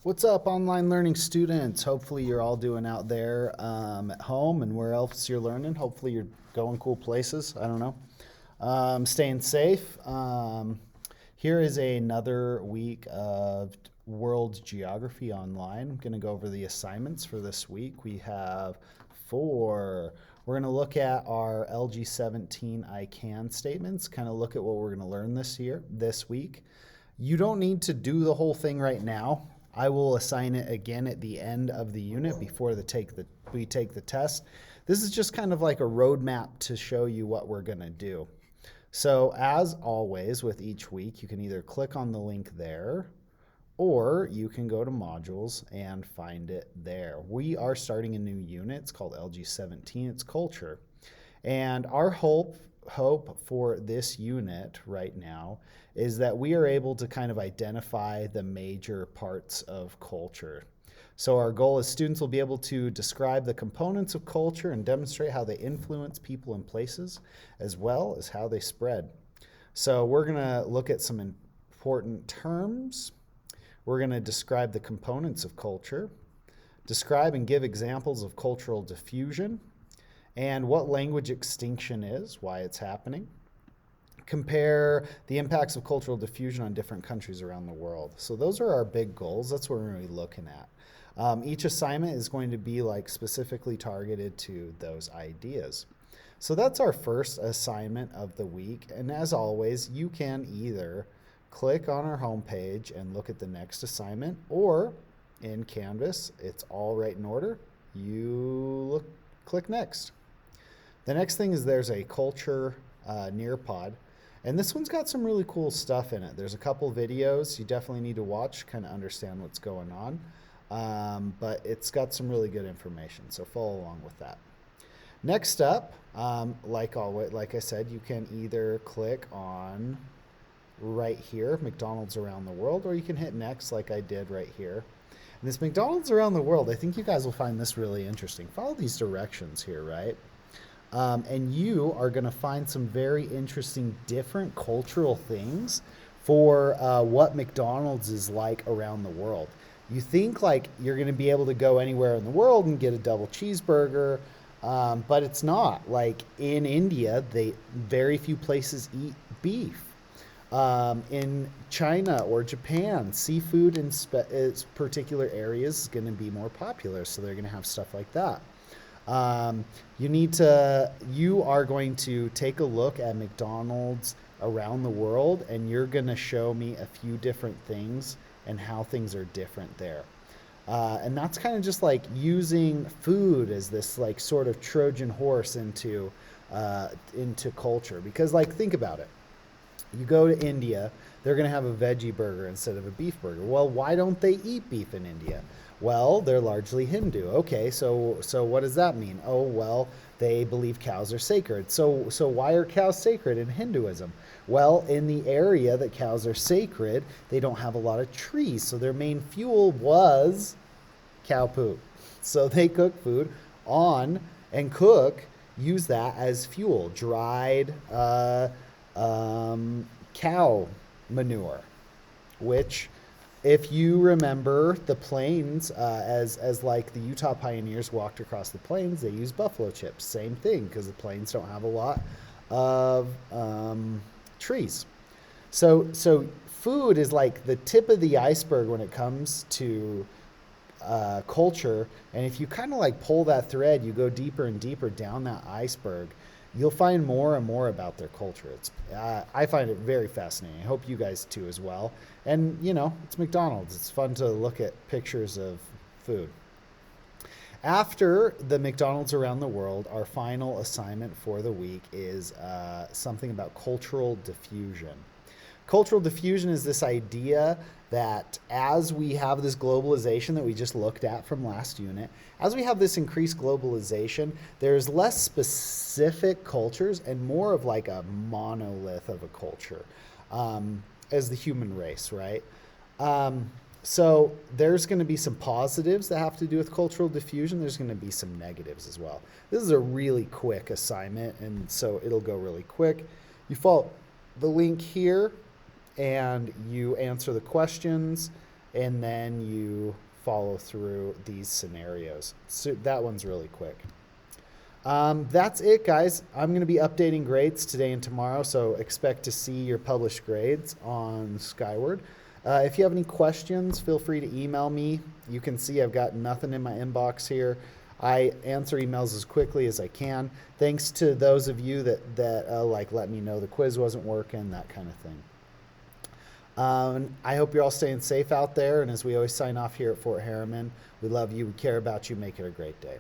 What's up, online learning students? Hopefully, you're all doing out there at home and where else you're learning. Hopefully, you're going cool places. I don't know. Staying safe. Here is another week of World Geography Online. I'm going to go over the assignments for this week. We have four. We're going to look at our LG17 I can statements, kind of look at what we're going to learn this week. You don't need to do the whole thing right now. I will assign it again at the end of the unit before we take the test. This is just kind of like a roadmap to show you what we're going to do. So as always with each week, you can either click on the link there or you can go to modules and find it there. We are starting a new unit. It's called LG17. It's culture. And our hope for this unit right now is that we are able to kind of identify the major parts of culture. So our goal is students will be able to describe the components of culture and demonstrate how they influence people and places, as well as how they spread. So we're going to look at some important terms. We're going to describe the components of culture, describe and give examples of cultural diffusion, and what language extinction is, why it's happening. Compare the impacts of cultural diffusion on different countries around the world. So those are our big goals. That's what we're going to be looking at. Each assignment is going to be like specifically targeted to those ideas. So that's our first assignment of the week. And as always, you can either click on our homepage and look at the next assignment, or in Canvas, it's all right in order. Click next. The next thing is there's a culture Nearpod, and this one's got some really cool stuff in it. There's a couple videos you definitely need to watch, kind of understand what's going on, but it's got some really good information, so follow along with that. Next up, like I said, you can either click on right here, McDonald's around the world, or you can hit next like I did right here. And this McDonald's around the world, I think you guys will find this really interesting. Follow these directions here, right? And you are going to find some very interesting different cultural things for what McDonald's is like around the world. You think like you're going to be able to go anywhere in the world and get a double cheeseburger, but it's not. Like in India, very few places eat beef. In China or Japan, seafood in particular areas is going to be more popular, so they're going to have stuff like that. You are going to take a look at McDonald's around the world, and you're going to show me a few different things and how things are different there. And that's kind of just like using food as this like sort of Trojan horse into culture, because like think about it. You go to India, they're going to have a veggie burger instead of a beef burger. Well, why don't they eat beef in India? Well, they're largely Hindu. Okay, so what does that mean? Oh, well, they believe cows are sacred. So why are cows sacred in Hinduism? Well, in the area that cows are sacred, they don't have a lot of trees, so their main fuel was cow poop. So they cook food use that as fuel, dried cow manure, which, if you remember the plains, as like the Utah pioneers walked across the plains, they used buffalo chips. Same thing, because the plains don't have a lot of trees. So food is like the tip of the iceberg when it comes to culture. And if you kind of like pull that thread, you go deeper and deeper down that iceberg, you'll find more and more about their culture. I find it very fascinating. I hope you guys too as well. And it's McDonald's. It's fun to look at pictures of food. After the McDonald's around the world, our final assignment for the week is something about cultural diffusion. Cultural diffusion is this idea that as we have this globalization that we just looked at from last unit, as we have this increased globalization, there's less specific cultures and more of like a monolith of a culture as the human race, right? So there's going to be some positives that have to do with cultural diffusion. There's going to be some negatives as well. This is a really quick assignment, and so it'll go really quick. You follow the link here, and you answer the questions, and then you follow through these scenarios. So that one's really quick. That's it, guys. I'm going to be updating grades today and tomorrow, so expect to see your published grades on Skyward. If you have any questions, feel free to email me. You can see I've got nothing in my inbox here. I answer emails as quickly as I can. Thanks to those of you that like let me know the quiz wasn't working, that kind of thing. I hope you're all staying safe out there, and as we always sign off here at Fort Harriman, we love you, we care about you, make it a great day.